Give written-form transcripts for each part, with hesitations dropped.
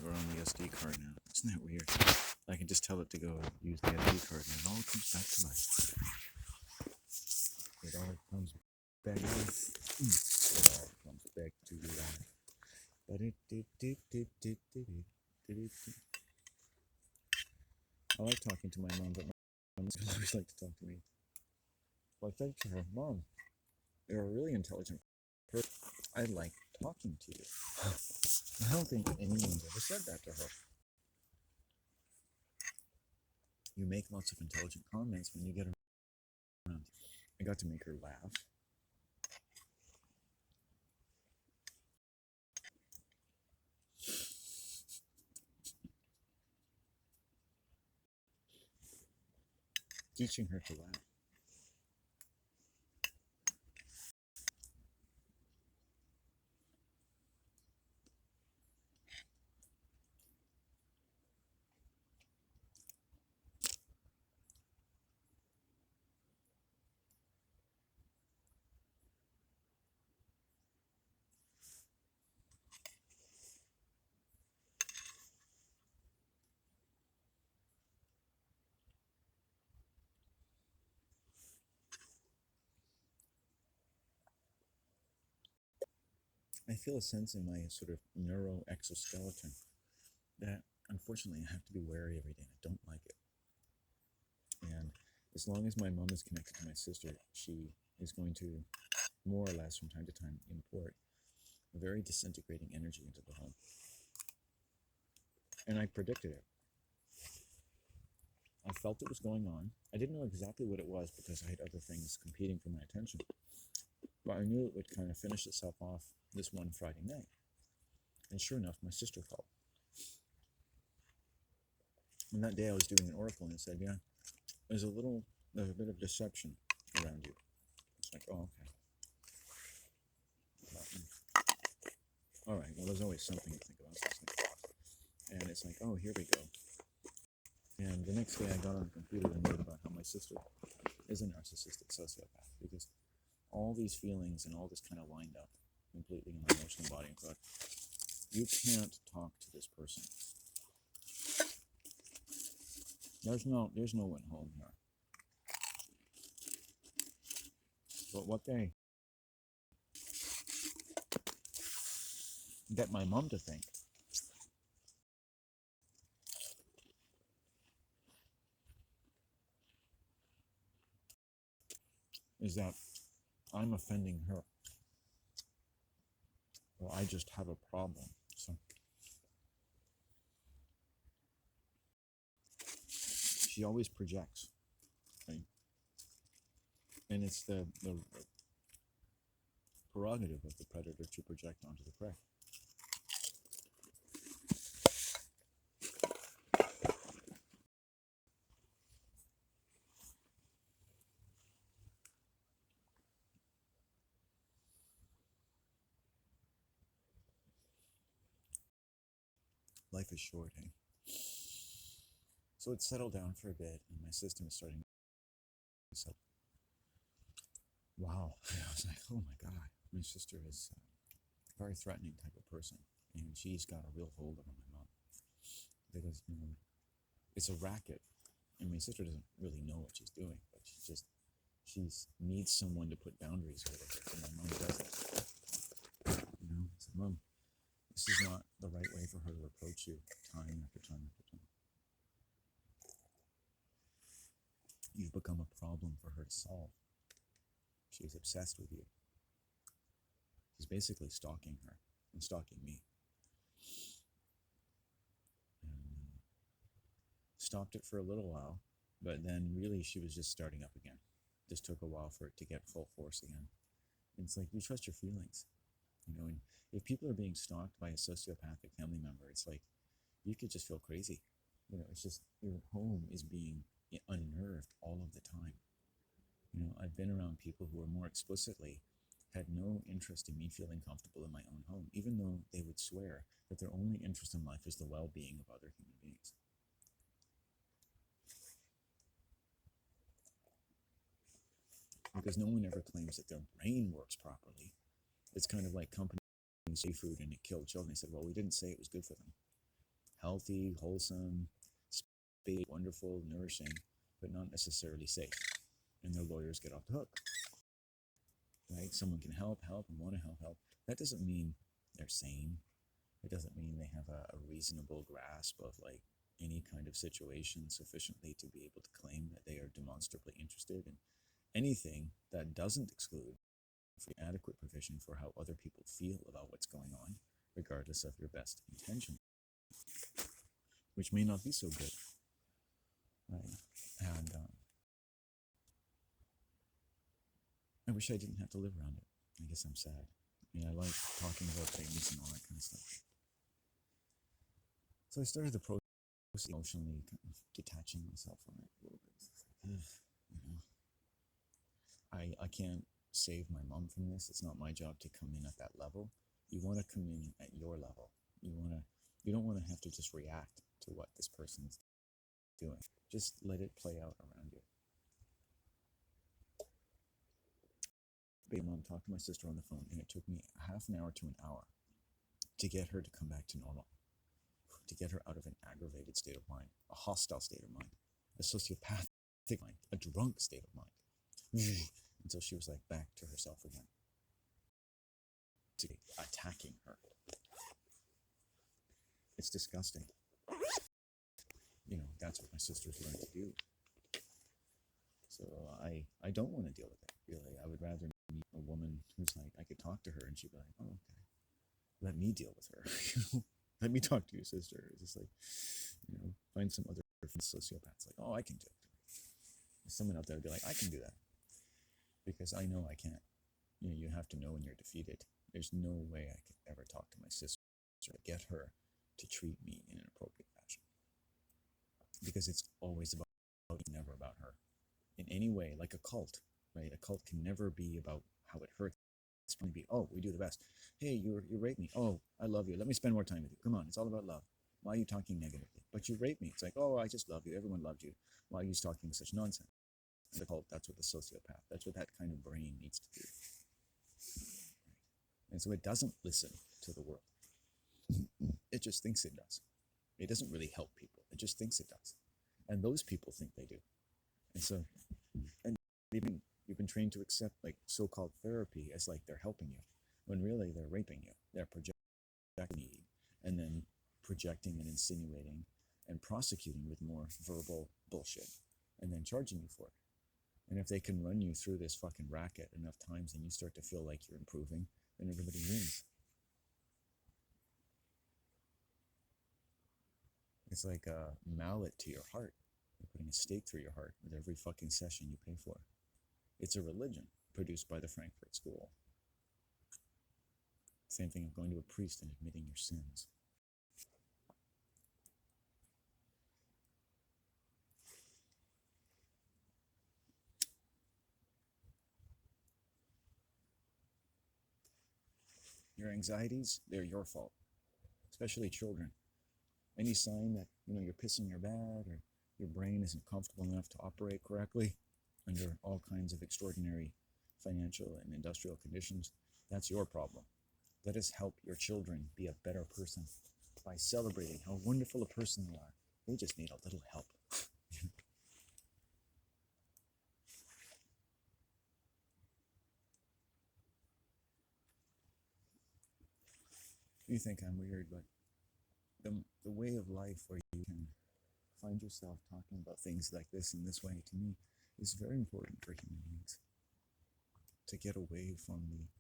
we're on the SD card now. Isn't that weird? I can just tell it to go use the SD card and it all comes back to life. It all comes back to life. It all comes back to life. I like talking to my mom, but my mom doesn't always like to talk to me. Well, I said to her, Mom, you're a really intelligent person. I like talking to you. I don't think anyone's ever said that to her. You make lots of intelligent comments when you get around. I got to make her laugh. Teaching her to laugh. I feel a sense in my sort of neuro exoskeleton that unfortunately I have to be wary every day. I don't like it. And as long as my mom is connected to my sister, she is going to more or less from time to time import a very disintegrating energy into the home. And I predicted it. I felt it was going on. I didn't know exactly what it was because I had other things competing for my attention. But I knew it would kind of finish itself off this one Friday night. And sure enough, my sister called. And that day I was doing an oracle and it said, yeah, there's a bit of deception around you. It's like, oh, okay. All right, well, there's always something to think about. And it's like, oh, here we go. And the next day I got on the computer and wrote about how my sister is a narcissistic sociopath because all these feelings and all this kind of lined up completely in my emotional body and thought, you can't talk to this person. There's no one home here. But what they get my mom to think is that I'm offending her. Or I just have a problem. So she always projects. Right? And it's the prerogative of the predator to project onto the prey. Life is short, eh? So it settled down for a bit, and my system is starting to settle. Wow. I was like, oh my God. My sister is a very threatening type of person, and she's got a real hold on my mom. Because, it's a racket, and my sister doesn't really know what she's doing, but she needs someone to put boundaries with her, and my mom doesn't. So, Mom, this is not the right way for her to approach you time after time after time. You've become a problem for her to solve. She's obsessed with you. She's basically stalking her and stalking me. And stopped it for a little while, but then really she was just starting up again. Just took a while for it to get full force again. And it's like, you trust your feelings. And if people are being stalked by a sociopathic family member, it's like, you could just feel crazy. It's just, your home is being unnerved all of the time. I've been around people who are more explicitly had no interest in me feeling comfortable in my own home, even though they would swear that their only interest in life is the well-being of other human beings. Because no one ever claims that their brain works properly. It's kind of like companies seafood and it killed children. They said, well, we didn't say it was good for them. healthy, wholesome, wonderful, nourishing, but not necessarily safe. And their lawyers get off the hook, right? Someone can help, and want to help. That doesn't mean they're sane. It doesn't mean they have a reasonable grasp of like any kind of situation sufficiently to be able to claim that they are demonstrably interested in anything that doesn't exclude for adequate provision for how other people feel about what's going on, regardless of your best intention, which may not be so good, right? And I wish I didn't have to live around it. I guess I'm sad. I mean, I like talking about things and all that kind of stuff. So I started the process emotionally kind of detaching myself from it a little bit. You know, I can't save my mom from this. It's not my job to come in at that level. You want to come in at your level. You don't want to have to just react to what this person's doing. Just let it play out around you. Baby mom talked to my sister on the phone, and it took me half an hour to an hour to get her to come back to normal, to get her out of an aggravated state of mind, a hostile state of mind, a sociopathic mind, a drunk state of mind, until she was like back to herself again, to attacking her. It's disgusting. You know, that's what my sister's learned to do. So I don't want to deal with it, really. I would rather meet a woman who's like, I could talk to her and she'd be like, oh, okay, let me deal with her. Let me talk to your sister. It's just like, find some other sociopaths like, oh, I can do it. There's someone out there would be like, I can do that. Because I know I can't. You have to know when you're defeated. There's no way I could ever talk to my sister to get her to treat me in an appropriate fashion. Because it's always about never about her. In any way, like a cult, right? A cult can never be about how it hurts. It's going to be, oh, we do the best. Hey, you raped me. Oh, I love you. Let me spend more time with you. Come on, it's all about love. Why are you talking negatively? But you raped me. It's like, oh, I just love you. Everyone loved you. Why are you talking such nonsense? The cult, that's what the sociopath, that's what that kind of brain needs to do. And so it doesn't listen to the world. It just thinks it does. It doesn't really help people. It just thinks it does. And those people think they do. And so, and you've been trained to accept like so-called therapy as like they're helping you, when really they're raping you. They're projecting need, and then projecting and insinuating and prosecuting with more verbal bullshit, and then charging you for it. And if they can run you through this fucking racket enough times and you start to feel like you're improving, then everybody wins. It's like a mallet to your heart. You're putting a stake through your heart with every fucking session you pay for. It's a religion produced by the Frankfurt School. Same thing of going to a priest and admitting your sins. Your anxieties, they're your fault, especially children. Any sign that you're pissing your bed or your brain isn't comfortable enough to operate correctly under all kinds of extraordinary financial and industrial conditions, that's your problem. Let us help your children be a better person by celebrating how wonderful a person they are. They just need a little help. You think I'm weird, but the way of life where you can find yourself talking about things like this in this way, to me, is very important for human beings. To get away from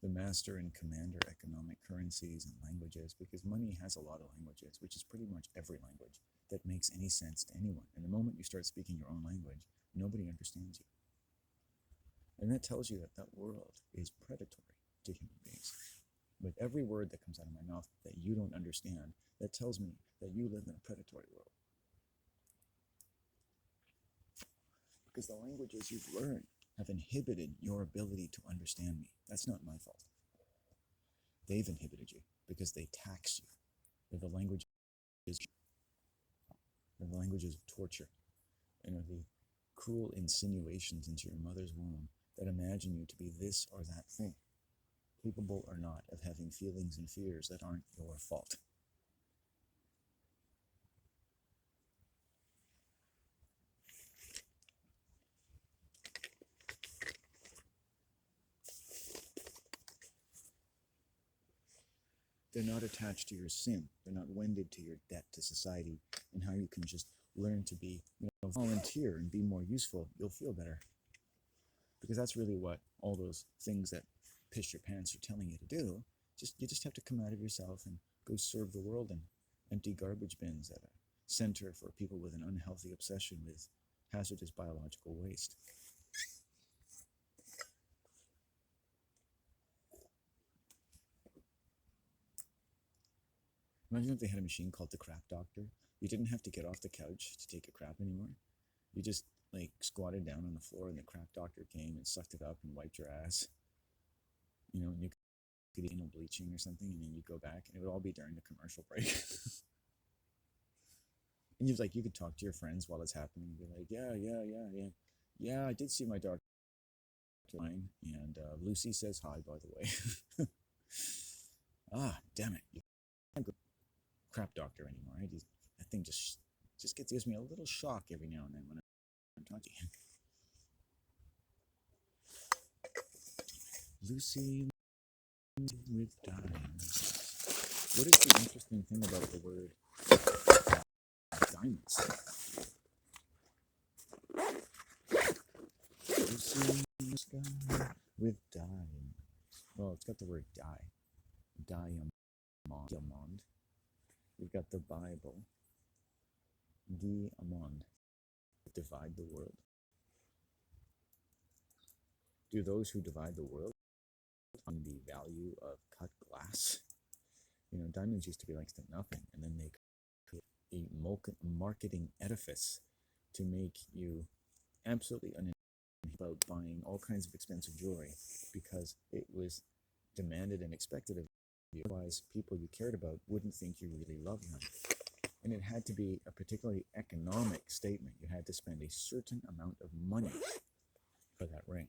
the master and commander economic currencies and languages, because money has a lot of languages, which is pretty much every language that makes any sense to anyone. And the moment you start speaking your own language, nobody understands you. And that tells you that that world is predatory to human beings. With every word that comes out of my mouth that you don't understand, that tells me that you live in a predatory world. Because the languages you've learned have inhibited your ability to understand me. That's not my fault. They've inhibited you because they tax you. They're the languages of torture, and are the cruel insinuations into your mother's womb that imagine you to be this or that thing, capable or not of having feelings and fears that aren't your fault. They're not attached to your sin. They're not wended to your debt to society and how you can just learn to be, volunteer and be more useful. You'll feel better. Because that's really what all those things that piss your pants are telling you to do. You just have to come out of yourself and go serve the world in empty garbage bins at a center for people with an unhealthy obsession with hazardous biological waste. Imagine if they had a machine called the crap doctor. You didn't have to get off the couch to take a crap anymore. You just squatted down on the floor and the crap doctor came and sucked it up and wiped your ass. And you could eat bleaching or something, and then you go back and it would all be during the commercial break. And you could talk to your friends while it's happening and be like, yeah, I did see my doctor line, and Lucy says hi, by the way. Damn it. You can't go crap doctor anymore. That thing just gives me a little shock every now and then when I'm talking. Lucy with diamonds. What is the interesting thing about the word diamonds? Lucy in the sky with diamonds. Well, it's got the word diamond. We've got the Bible. Diamond. Divide the world. Do those who divide the world on the value of cut glass? Diamonds used to be next to nothing, and then they create a marketing edifice to make you absolutely uninterested about buying all kinds of expensive jewelry because it was demanded and expected of you. Otherwise, people you cared about wouldn't think you really loved them. And it had to be a particularly economic statement. You had to spend a certain amount of money for that ring.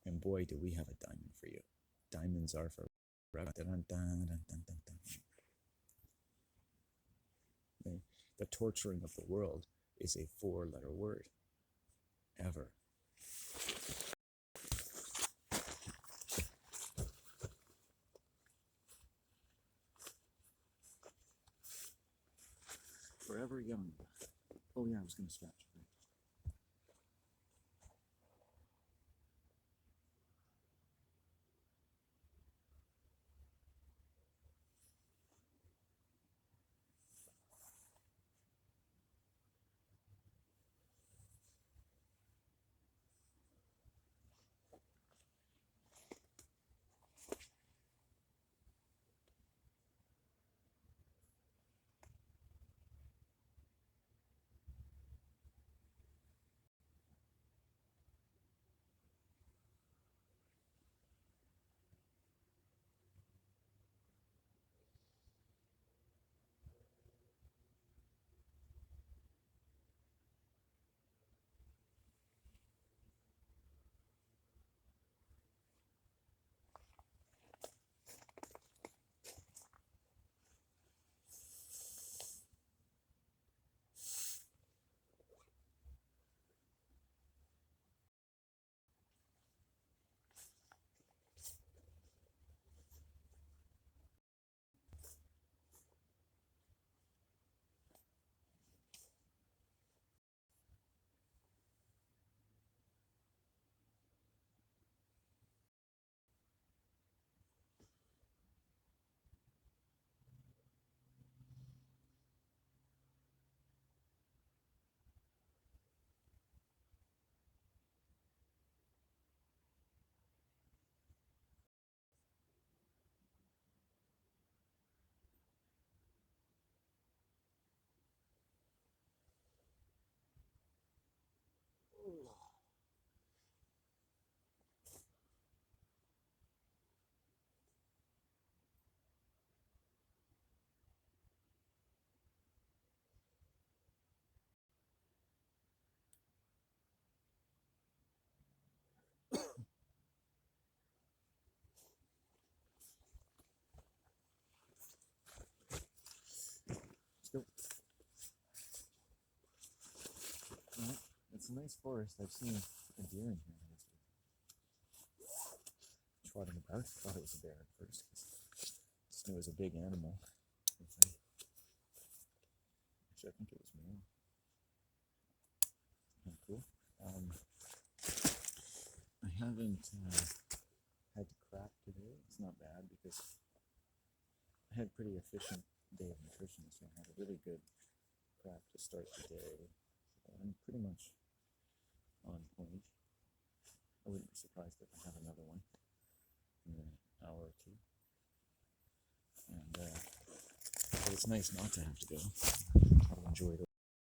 And boy, do we have a diamond for you. Diamonds are forever. The torturing of the world is a 4-letter word. Ever. Forever young. Oh yeah, I was going to scratch. Let's go. Well, it's a nice forest. I've seen a deer in here. trotting about. Thought it was a bear at first. Just knew it was a big animal. Actually, I think it was more. Cool. I haven't had to crap today. It's not bad because I had a pretty efficient day of nutrition, so I had a really good crap to start the day. So I'm pretty much on point. I wouldn't be surprised if I have another one in an hour or two. And but it's nice not to have to go. I'll enjoy it.